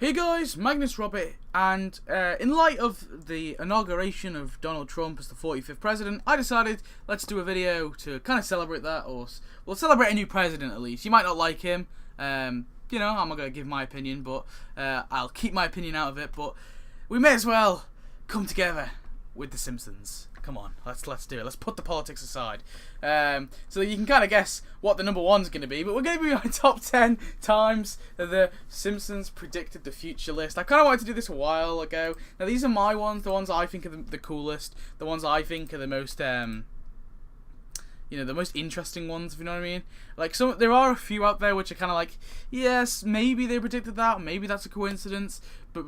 Hey guys, Magnus Robert, and in light of the inauguration of Donald Trump as the 45th president, I decided let's do a video to kind of celebrate that, or we'll celebrate a new president at least. You might not like him, I'm not going to give my opinion, but I'll keep my opinion out of it, but we may as well come together with the Simpsons. Come on, let's do it. Let's put the politics aside. So you can kind of guess what the number one's going to be, but we're going to be my top 10 times the Simpsons predicted the future list. I kind of wanted to do this a while ago. Now these are my ones, the ones I think are the coolest, the ones I think are the most, the most interesting ones, if you know what I mean. Like, there are a few out there which are kind of like, yes, maybe they predicted that, maybe that's a coincidence, but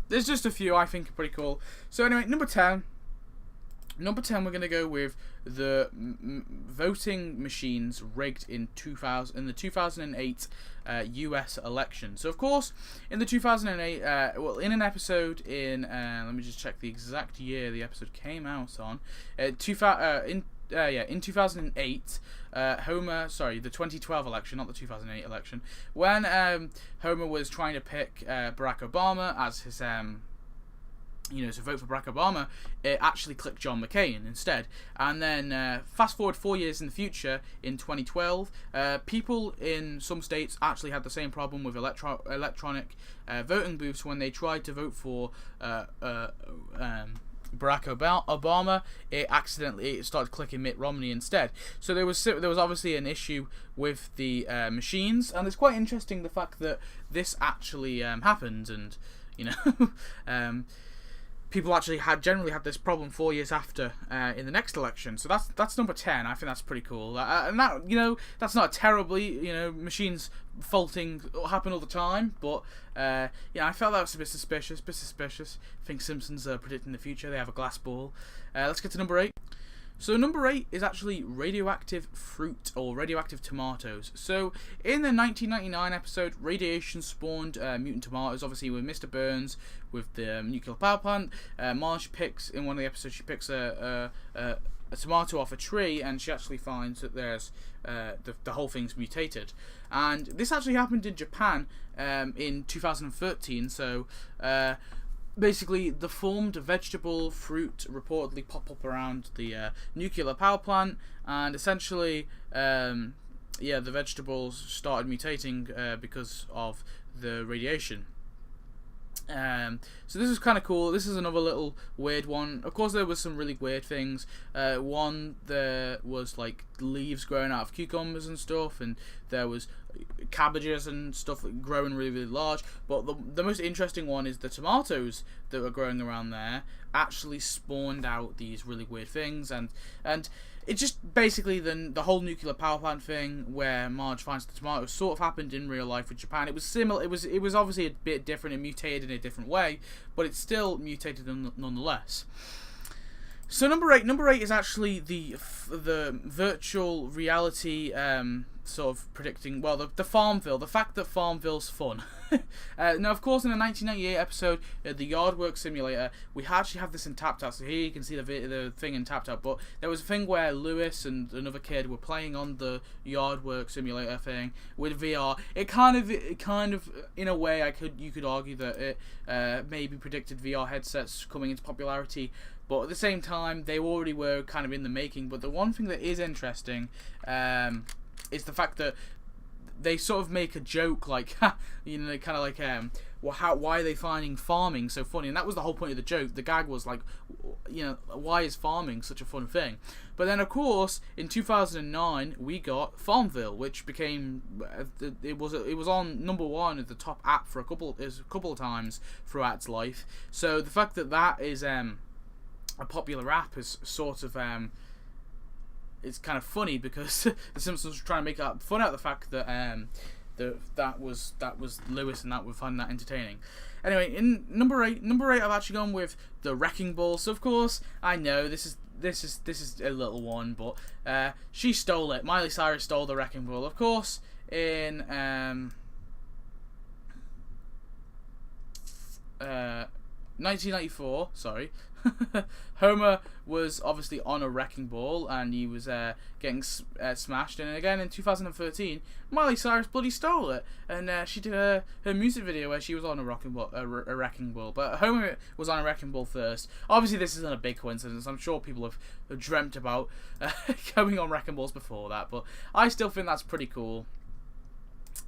there's just a few I think are pretty cool. So anyway, number 10, we're going to go with the voting machines rigged in the 2008 US election. So, of course, in the 2008, in an episode in, let me just check the exact year the episode came out on. In 2008, the 2012 election, not the 2008 election, when Homer was trying to pick Barack Obama as his to vote for Barack Obama, it actually clicked John McCain instead. And then fast forward 4 years in the future, in 2012, people in some states actually had the same problem with electronic voting booths when they tried to vote for Barack Obama. It started clicking Mitt Romney instead. So there was obviously an issue with the machines, and it's quite interesting the fact that this actually happened, and people actually generally had this problem 4 years after in the next election. So that's number 10. I think that's pretty cool. And that that's not terribly machines faulting happen all the time, but I felt that was a bit suspicious. I think Simpsons are predicting the future. They have a glass ball. Let's get to number 8. So number 8 is actually radioactive fruit, or radioactive tomatoes. So in the 1999 episode, radiation spawned mutant tomatoes, obviously with Mr. Burns with the nuclear power plant. Marge picks, in one of the episodes, she picks a tomato off a tree, and she actually finds that there's the whole thing's mutated. And this actually happened in Japan in 2013, so basically, the formed vegetable fruit reportedly pop up around the nuclear power plant, and essentially, the vegetables started mutating because of the radiation. So this is kind of cool. This is another little weird one. Of course, there was some really weird things. One, there was like leaves growing out of cucumbers and stuff, and there was cabbages and stuff growing really, really large. But the most interesting one is the tomatoes that were growing around there actually spawned out these really weird things, and it just basically the whole nuclear power plant thing where Marge finds the tomatoes sort of happened in real life with Japan. It was similar. It was obviously a bit different. It mutated in a different way, but it still mutated nonetheless. So number 8 is actually the virtual reality sort of predicting, well, the Farmville, the fact that Farmville's fun. Now, of course, in the 1998 episode, the Yard Work Simulator, we actually have this in tapped out, so here you can see the thing in tapped out, but there was a thing where Lewis and another kid were playing on the Yard Work Simulator thing with VR. It kind of, in a way, you could argue that it maybe predicted VR headsets coming into popularity, but at the same time, they already were kind of in the making. But the one thing that is interesting is the fact that they sort of make a joke, like, kind of like, why are they finding farming so funny? And that was the whole point of the joke. The gag was like, why is farming such a fun thing? But then, of course, in 2009, we got Farmville, which became it was on number 1 as the top app for a couple of times throughout its life. So the fact that is a popular app is sort of it's kind of funny, because the Simpsons were trying to make fun out of the fact that that was Lewis, and that we find that entertaining. Anyway, in number 8, I've actually gone with the Wrecking Ball. So of course, I know this is a little one, but she stole it. Miley Cyrus stole the Wrecking Ball, of course, in 1994, sorry, Homer was obviously on a wrecking ball and he was getting smashed. And again in 2013, Miley Cyrus bloody stole it, and she did her music video where she was on a wrecking ball. But Homer was on a wrecking ball first. Obviously, this isn't a big coincidence. I'm sure people have dreamt about going on wrecking balls before that, but I still think that's pretty cool.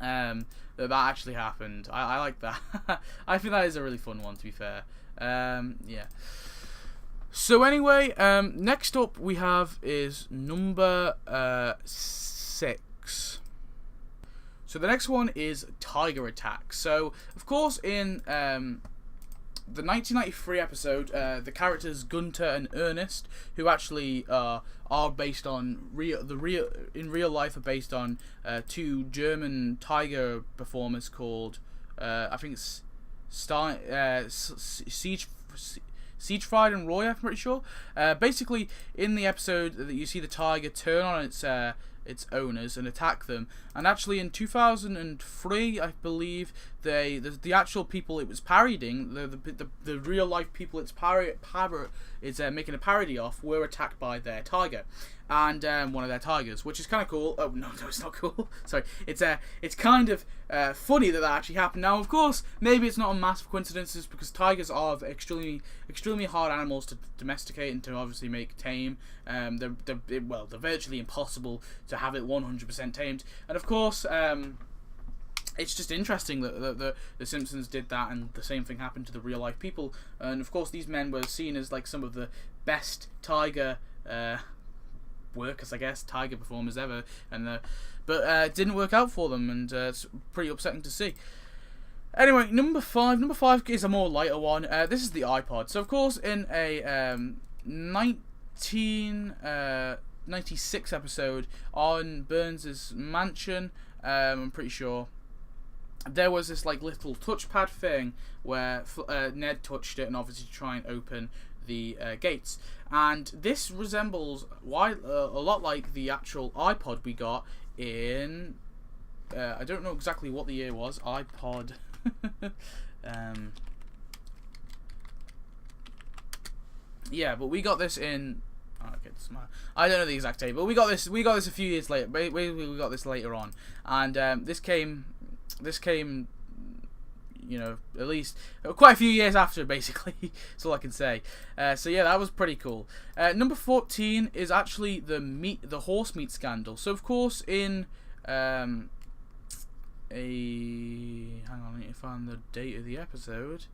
That actually happened. I like that. I think that is a really fun one, to be fair. Yeah. So anyway, next up we have is number 6. So the next one is Tiger Attack. So of course in the 1993 episode, the characters Gunter and Ernest, who actually are based on in real life are based on 2 German tiger performers called I think it's Siegfried and Roy, I'm pretty sure. Basically, in the episode that you see the tiger turn on its owners and attack them, and actually in 2003, I believe, the actual people it was parodying, the real life people it's making a parody of, were attacked by their tiger, and one of their tigers, which is kind of cool. Oh no, it's not cool. Sorry, it's kind of funny that actually happened. Now, of course, maybe it's not a massive coincidence, because tigers are extremely hard animals to domesticate and to obviously make tame. They're virtually impossible to have it 100% tamed, and of course, it's just interesting that the Simpsons did that, and the same thing happened to the real life people. And of course, these men were seen as like some of the best tiger workers, I guess, tiger performers ever, but it didn't work out for them, and it's pretty upsetting to see. Anyway, number 5 is a more lighter one. This is the iPod. So of course, in a 1996 episode on Burns's mansion, I'm pretty sure, there was this like little touchpad thing where Ned touched it and obviously try and open the gates, and this resembles a lot like the actual iPod we got in I don't know exactly what the year was. iPod yeah, but we got this in I don't know the exact date, but we got this a few years later. We got this later on, and this came, you know, at least quite a few years after, basically. That's all I can say. So yeah, that was pretty cool. Number 14 is actually the horse meat scandal. So of course in hang on, I need to find the date of the episode.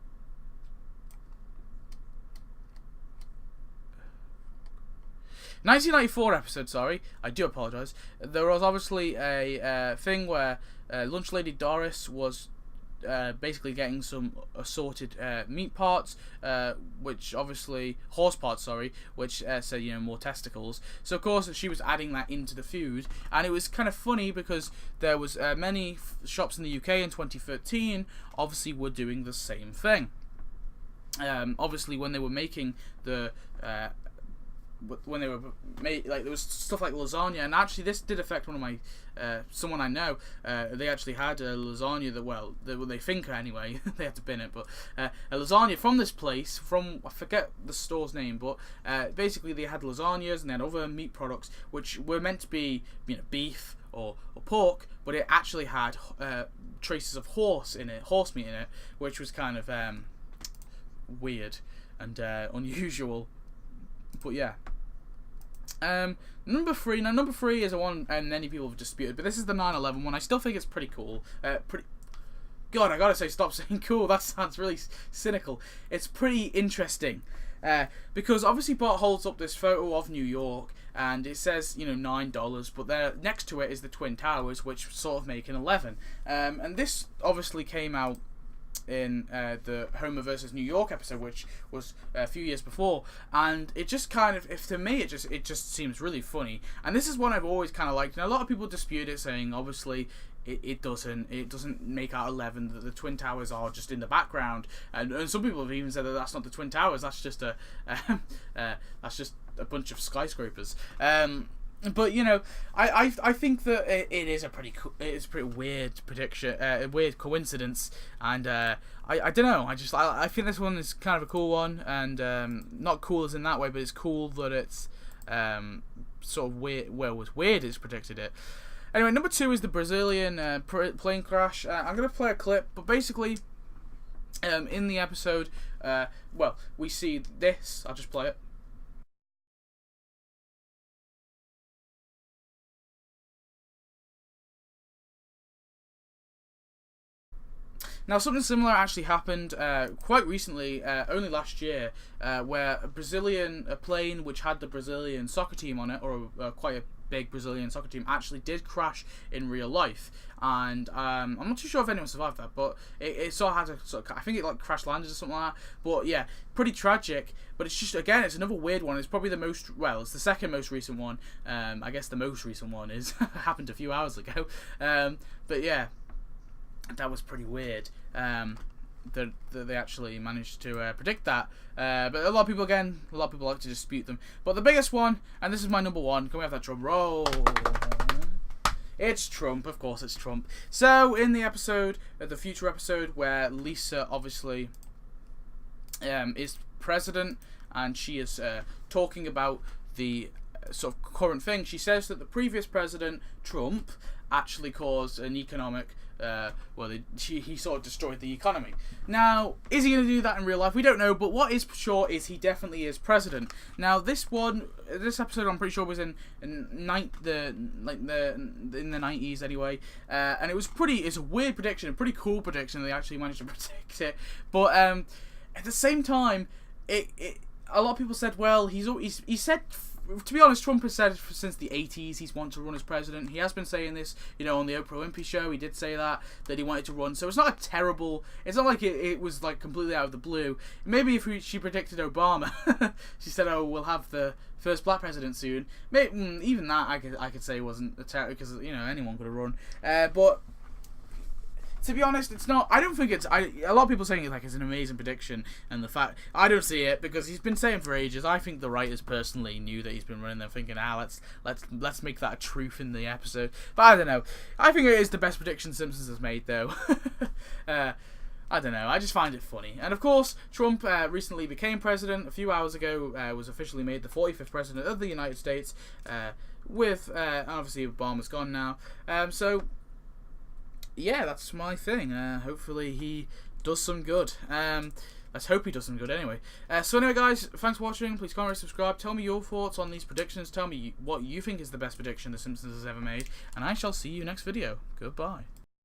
1994 episode, sorry, I do apologise. There was obviously a thing where Lunch Lady Doris was basically getting some assorted meat parts, which obviously horse parts, sorry, which said, you know, more testicles. So of course she was adding that into the food, and it was kind of funny because there was many shops in the UK in 2013 obviously were doing the same thing. Obviously when they were making the there was stuff like lasagna, and actually this did affect one of my someone I know. They actually had a lasagna that they think anyway they had to bin it, but a lasagna from this place, from I forget the store's name, but basically they had lasagnas and they had other meat products which were meant to be, you know, beef or pork, but it actually had traces of horse meat in it, which was kind of weird and unusual. But yeah, number 3 is a one and many people have disputed, but this is the 9/11 one. I still think it's pretty cool. God, I gotta say, stop saying cool. That sounds really cynical. It's pretty interesting because obviously Bart holds up this photo of New York and it says, you know, $9, but there next to it is the Twin Towers, which sort of make an 11. And this obviously came out in the Homer versus New York episode, which was a few years before, and it just kind of, to me, it just seems really funny. And this is one I've always kind of liked, and a lot of people dispute it, saying obviously it doesn't make out 11, that the Twin Towers are just in the background, and some people have even said that that's not the Twin Towers, that's just a bunch of skyscrapers. But you know, I think that it is a pretty it's a pretty weird prediction, a weird coincidence, and I don't know. I think this one is kind of a cool one, and not cool as in that way, but it's cool that it's sort of weird. Well, it was weird it's predicted it. Anyway, number 2 is the Brazilian plane crash. I'm gonna play a clip, but basically, in the episode, well, we see this. I'll just play it. Now, something similar actually happened quite recently, only last year, where a plane which had the Brazilian soccer team on it, or quite a big Brazilian soccer team, actually did crash in real life. And I'm not too sure if anyone survived that, but it sort of had I think it like crash landed or something like that. But yeah, pretty tragic. But it's just, again, it's another weird one. It's probably it's the second most recent one. I guess the most recent one is happened a few hours ago. But yeah, that was pretty weird. That they actually managed to predict that. But a lot of people like to dispute them. But the biggest one, and this is my number 1, can we have that drum roll? It's Trump, of course it's Trump. So, in the episode, the future episode, where Lisa obviously is president, and she is talking about the sort of current thing, she says that the previous president, Trump, actually caused an economic he sort of destroyed the economy. Now, is he going to do that in real life? We don't know, but what is sure is he definitely is president. Now, this episode, I'm pretty sure was in the 90s anyway, and it's a weird prediction, a pretty cool prediction. They actually managed to predict it, but at the same time, a lot of people said, well, he said. To be honest, Trump has said since the 80s he's wanted to run as president. He has been saying this, on the Oprah Winfrey show. He did say that he wanted to run. So it's not it's not like it was like completely out of the blue. Maybe if she predicted Obama, she said, "Oh, we'll have the first black president soon." Maybe, even that I could say wasn't a terror because anyone could have run. But to be honest, it's not. I don't think it's. A lot of people saying it's an amazing prediction, and the fact I don't see it because he's been saying for ages. I think the writers personally knew that he's been running there, thinking, let's make that a truth in the episode. But I don't know. I think it is the best prediction Simpsons has made, though. I don't know. I just find it funny. And of course, Trump recently became president. A few hours ago, was officially made the 45th president of the United States. With obviously Obama's gone now. So. Yeah, that's my thing. Hopefully he does some good. Let's hope he does some good anyway. So anyway, guys, thanks for watching. Please comment, subscribe. Tell me your thoughts on these predictions. Tell me what you think is the best prediction The Simpsons has ever made. And I shall see you next video. Goodbye.